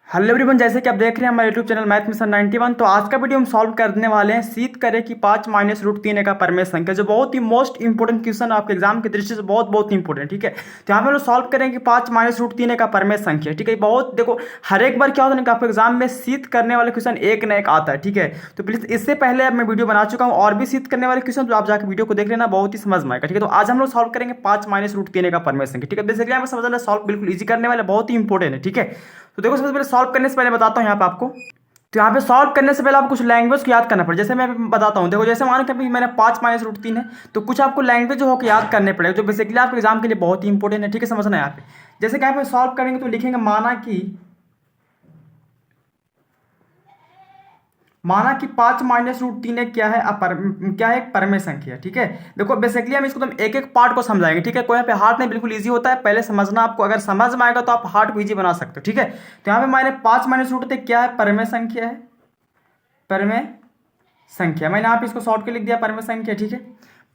Hello everyone, जैसे कि आप देख रहे हैं हमारे यूट्यूब चैनल मैथ मिशन 91। तो आज का वीडियो हम सॉल्व करने वाले हैं शीत करे की 5 माइनस रूट 3 का परमेय संख्या, जो बहुत ही मोस्ट इंपोर्टेंट क्वेश्चन आपके एग्जाम की दृष्टि से बहुत बहुत इंपोर्टेंट। ठीक है, तो यहाँ पे हम लोग सॉल्व करेंगे 5 माइनस रूट 3 का परमेय संख्या। ठीक है, बहुत देखो हर एक बार क्या होता है कि आपके एग्जाम में शीत करने वाले क्वेश्चन एक न एक आता है। ठीक है, तो प्लीज इससे पहले अब मैं वीडियो बना चुका हूँ और भी शीत करने वाले क्वेश्चन, तो आप जाकर वीडियो को देख लेना, बहुत ही समझ में आएगा। ठीक है, तो आज हम लोग सॉल्व करेंगे 5 माइनस रूट 3 का परमेय संख्या। ठीक है, बेसिकली हमें समझना सॉल्व बिल्कुल ईजी करने वाले, बहुत ही इंपॉर्टेंट है। ठीक है, तो देखो सबसे पहले सॉल्व करने से पहले बताता हूँ यहाँ पे आपको। तो यहाँ पे सॉल्व करने से पहले आपको कुछ लैंग्वेज को याद करना पड़ेगा। जैसे मैं बताता हूँ, देखो जैसे मानो कि अभी मैंने 5 माइनस रूट 3 है, तो कुछ आपको लैंग्वेज जो हो याद करने पड़ेगा, जो बेसिकली आपके एग्जाम के लिए बहुत ही इंपॉर्टेंट है। ठीक है, समझना है यहाँ पे। जैसे कि यहाँ पे सॉल्व करेंगे तो लिखेंगे माना कि 5 माइनस रूट 3 क्या है क्या है, एक परमेय संख्या। ठीक है, देखो बेसिकली हम इसको एक एक पार्ट को समझाएंगे। ठीक है, कोई यहाँ पे हार्ड नहीं, बिल्कुल इजी होता है, पहले समझना आपको, अगर समझ में आएगा तो आप हार्ड को इजी बना सकते हो। ठीक है, तो यहाँ पे मैंने 5 माइनस रूट 3 क्या है, परमेय संख्या है। परमेय संख्या मैंने यहाँ पे इसको शॉर्ट के लिख दिया, परमेय संख्या। ठीक है,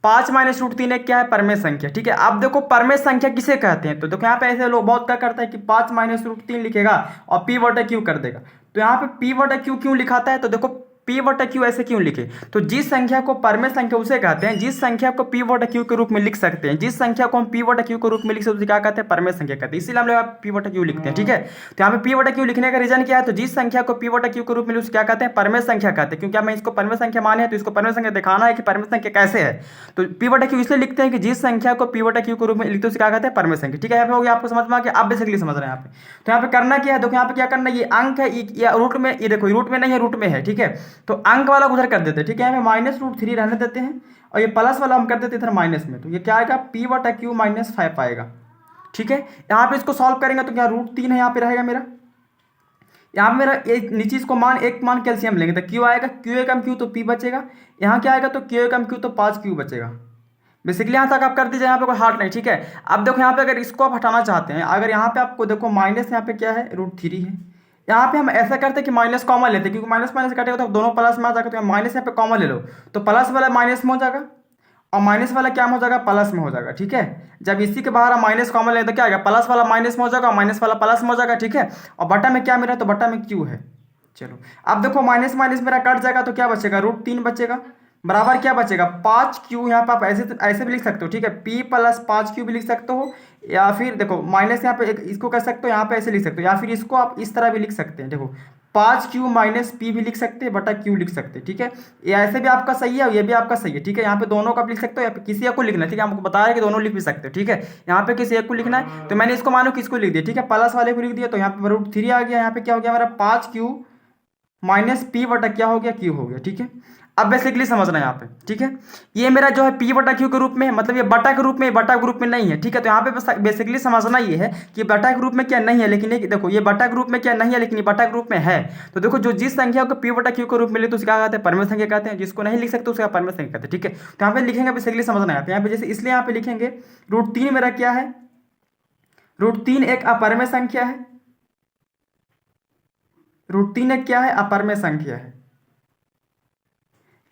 5 माइनस रूट 3 क्या है, परमेय संख्या। ठीक है, अब देखो परमेय संख्या किसे कहते हैं, तो देखो यहाँ पे ऐसे लोग बहुत क्या करता है कि 5 माइनस रूट 3 लिखेगा और पी बटा क्यू कर देगा। तो यहाँ पे पी बटा क्यू क्यों लिखाता है, तो देखो पी बटा क्यू ऐसे क्यों लिखे, तो जिस संख्या को परमेय संख्या उसे कहते हैं जिस संख्या को पी बटा क्यू के रूप में लिख सकते हैं, जिस संख्या को हम पी बटा क्यू के रूप में लिख सकते हैं उसे क्या कहते हैं, परमेय संख्या कहते हैं। इसीलिए हम लोग पी बटा क्यू लिखते हैं। ठीक है, तो यहाँ पे पी बटा क्यू लिखने का रीजन क्या है, तो जिस संख्या को पी बटा क्यू के रूप में उसे क्या कहते हैं, परमेय संख्या कहते हैं। क्योंकि हमें इसको परमेय संख्या माने हैं, तो इसको परमेय संख्या दिखाना है कि परमेय संख्या कैसे है। तो पी बटा क्यू इसलिए लिखते हैं कि जिस संख्या को पी बटा क्यू के रूप में लिखते हैं उसे क्या कहते हैं, परमेय संख्या। ठीक है, यहाँ पे हो गया, आपको समझ में आ गया। आप बेसिकली समझ रहे हैं यहाँ पे। तो यहाँ पे करना क्या है, देखो यहाँ पे क्या करना है, ये अंक है, ये रूट में, ये देखो रूट में नहीं है, रूट में है। ठीक है, तो अंक वाला उधर कर देते हैं। ठीक है, हमें माइनस रूट 3 रहने देते हैं और ये प्लस वाला हम कर देते हैं इधर माइनस में। तो ये क्या आएगा, पी बटा क्यू माइनस 5 आएगा। ठीक है, यहाँ पे इसको सॉल्व करेंगे तो क्या रूट 3 है यहाँ पे रहेगा मेरा, यहाँ पे मेरा ये नीचे इसको एक मान कैल्शियम लेंगे तो क्यू आएगा, क्यू एकम क्यू तो पी बचेगा। यहाँ क्या आएगा, तो क्यू एकम क्यू तो 5 क्यू बचेगा। बेसिकली यहाँ तक आप कर दीजिए, यहाँ पे कोई हार्ड नहीं। ठीक है, अब देखो यहाँ पे अगर इसको आप हटाना चाहते हैं, अगर यहाँ पे आपको देखो माइनस यहाँ पे क्या है, रूट 3 है। यहाँ पे हम ऐसा करते हैं कि माइनस कॉमन लेते हैं, क्योंकि माइनस माइनस कटेगा तो दोनों प्लस में आ जाएगा। तो माइनस यहाँ पे कॉमन ले लो, तो प्लस वाला माइनस में हो जाएगा और माइनस वाला क्या हो जाएगा, प्लस में हो जाएगा। ठीक है, जब इसी के बाहर हम माइनस कॉमन लेते तो क्या आएगा, प्लस वाला माइनस में हो जाएगा और माइनस वाला प्लस में हो जाएगा। ठीक है, और बटा में क्या मेरा, तो बटा में क्यू है। चलो अब देखो माइनस माइनस मेरा कट जाएगा तो क्या बचेगा, रूट 3 बचेगा, बराबर क्या बचेगा, 5 क्यू। यहाँ पे आप ऐसे ऐसे भी लिख सकते हो। ठीक है, पी प्लस 5 क्यू भी लिख सकते हो, या फिर देखो माइनस यहाँ पे इसको कर सकते हो, यहाँ पे ऐसे लिख सकते हो, या फिर इसको आप इस तरह भी लिख सकते हैं। देखो 5 क्यू माइनस पी भी लिख सकते हैं, बटा क्यू लिख सकते हैं। ठीक है, ये ऐसे भी आपका सही है और ये भी आपका सही है। ठीक है, यहाँ पे दोनों का आप लिख सकते हो, या फिर किसी एक को लिखना है। ठीक है, हमको बता रहे हैं कि दोनों लिख भी सकते हो। ठीक है, यहाँ पे किसी एक को लिखना है, तो मैंने इसको मानो किसको लिख दिया। ठीक है, प्लस वाले को लिख दिया, तो यहाँ पे रूट 3 आ गया। यहाँ पे क्या हो गया मेरा, 5 क्यू माइनस पी बटा क्या हो गया, क्यू हो गया। ठीक है, अब बेसिकली समझना है यहाँ पे। ठीक है, ये मेरा जो है पी बटा क्यू के रूप में है, मतलब ये बटा के रूप में, बटा के रूप में नहीं है। ठीक है, तो यहाँ पे बेसिकली समझना ये है कि बटा के रूप में क्या नहीं है, लेकिन ये देखो ये बटा के रूप में क्या नहीं है, लेकिन ये बटा के रूप में है। तो देखो जो जिस संख्या को पी बटा क्यू के रूप में लिखते तो उसका क्या कहते हैं, परमेय संख्या कहते हैं। जिसको नहीं लिख सकते उसका परमेय संख्या कहते हैं। ठीक है, तो यहाँ पे लिखेंगे बेसिकली समझना है यहाँ पे, जैसे इसलिए यहाँ पे लिखेंगे रूट 3 मेरा क्या है, रूट 3 एक अपरमेय संख्या है। रूट 3 एक क्या है, अपरमेय संख्या है।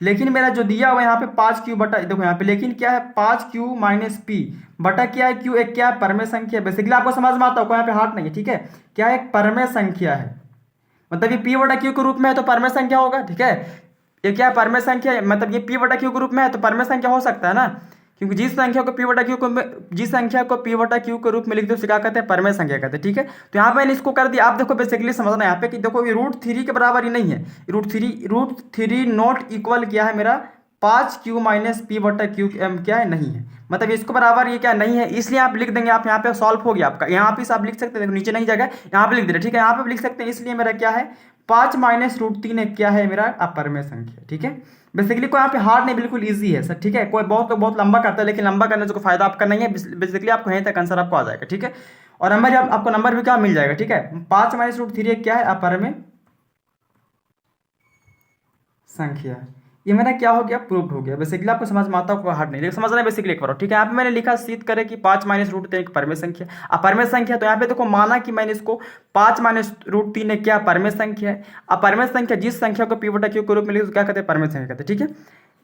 लेकिन मेरा जो दिया हुआ यहाँ पे 5 क्यू बटा, देखो यहाँ पे लेकिन क्या है, 5 क्यू माइनस पी बटा क्या है, क्यू एक क्या है, परमेय संख्या है। बेसिकली आपको समझ में आता है, कोई यहाँ पे हार्ड नहीं है। ठीक है, क्या है, एक परमेय संख्या है, मतलब ये पी बटा क्यू के रूप में है तो परमेय संख्या होगा। ठीक है, ये क्या है, परमेय संख्या है, मतलब ये पी बटा क्यू के रूप में है तो परमेय संख्या हो सकता है ना, क्योंकि जिस संख्या को पी बटा क्यू को जिस संख्या को पी बटा क्यू के रूप में लिख दो उसे क्या कहते हैं, परमेय संख्या कहते हैं। ठीक है, तो यहाँ पे मैंने इसको कर दिया। आप देखो बेसिकली समझना यहाँ पे कि देखो ये रूट 3 के बराबर ही नहीं है, रूट थ्री नॉट इक्वल क्या है मेरा, 5 क्यू माइनस पी बटा क्यू क्या है, नहीं है, मतलब इसको बराबर ये क्या नहीं है। इसलिए आप लिख देंगे, आप यहाँ पे सॉल्व हो गया आपका। यहाँ पे आप लिख सकते हैं, नीचे नहीं जगह, यहाँ पे लिख दे रहे। ठीक है, यहाँ पे लिख सकते हैं, इसलिए मेरा क्या है, 5 माइनस रूट 3 क्या है मेरा, अपरमेय संख्या। ठीक है, बेसिकली कोई यहाँ पे हार्ड नहीं, बिल्कुल इजी है सर। ठीक है, कोई बहुत लंबा करता है, लेकिन लंबा करने से कोई फायदा आपका नहीं है। बेसिकली आपको यहीं तक आंसर आपको आ जाएगा। ठीक है, और नंबर आपको नंबर भी क्या मिल जाएगा। ठीक है, 5 माइनस रूट 3 क्या है, अपरमेय संख्या है। ये मेरा क्या हो गया, प्रूव्ड हो गया। बेसिकली आपको समझ में आता है, कोई हार्ड नहीं, लेकिन समझना है बेसिकली एक बार। ठीक है, यहाँ पे मैंने लिखा सिद्ध करे कि 5 माइनस रूट 3 परमेय संख्या, अपरमेय संख्या। तो यहाँ पे देखो माना कि मैंने इसको 5 माइनस रूट 3 क्या परमेय संख्या है। अपरमेय संख्या जिस संख्या को पी बटा क्यू के रूप में लिखे क्या कहते हैं, परमेय संख्या कहते हैं। ठीक है,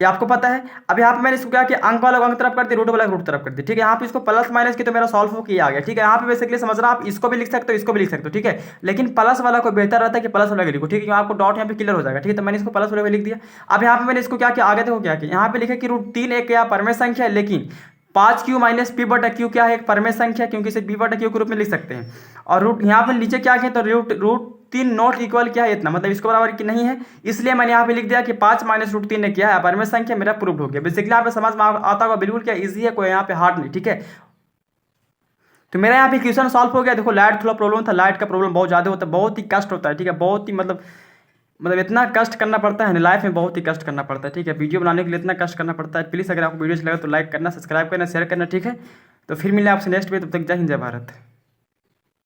ये आपको पता है। अब यहाँ पे मैंने इसको क्या किया, अंक वाला को अंक तरफ कर दिया, रूट वाला को रूट तरफ कर दिया, ठीक है। यहाँ पे इसको प्लस माइनस की तो मेरा सॉल्व हो किया आ गया, ठीक है। यहाँ पे बेसिकली समझना, आप इसको भी लिख सकते हो, इसको भी लिख सकते हो, ठीक है। लेकिन प्लस वाला को बेहतर रहता है कि प्लस वाला को लिखो, ठीक है, क्योंकि आपको डॉट यहाँ पे क्लियर हो जाएगा, ठीक है। तो मैंने इसको प्लस वाला को लिख दिया। अब यहाँ पे मैंने इसको क्या किया, आगे देखो क्या किया, यहाँ पे लिखा कि √3 एक क्या परमेय संख्या है, लेकिन 5q माइनस पी बटा क्यू क्या है, एक परमेय संख्या, क्योंकि इसे पी बटा क्यू के रूप में लिख सकते हैं। और रूट यहाँ पे नीचे क्या किया, तो √3 नॉट इक्वल क्या है इतना, मतलब इसको बराबर की नहीं है, इसलिए मैंने यहाँ पे लिख दिया कि 5 माइनस √3 ने क्या है परमेय संख्या, मेरा प्रूफ हो गया। बेसिकली यहाँ पे समझ में आता होगा, बिल्कुल क्या इजी है, कोई यहाँ पे हार्ड नहीं, ठीक है। तो मेरा यहाँ पे क्वेश्चन सॉल्व हो गया। देखो लाइट थोड़ा प्रॉब्लम था, लाइट का प्रॉब्लम बहुत ज़्यादा होता है, बहुत ही कष्ट होता है, ठीक है, बहुत ही मतलब इतना कष्ट करना पड़ता है ना, लाइफ में बहुत ही कष्ट करना पड़ता है, ठीक है। वीडियो बनाने के लिए इतना कष्ट करना पड़ता है। प्लीज़ अगर आपको वीडियो अच्छा लगा तो लाइक करना, सब्सक्राइब करना, शेयर करना, ठीक है। तो फिर मिले आपसे नेक्स्ट में, तब तक जय हिंद जय भारत।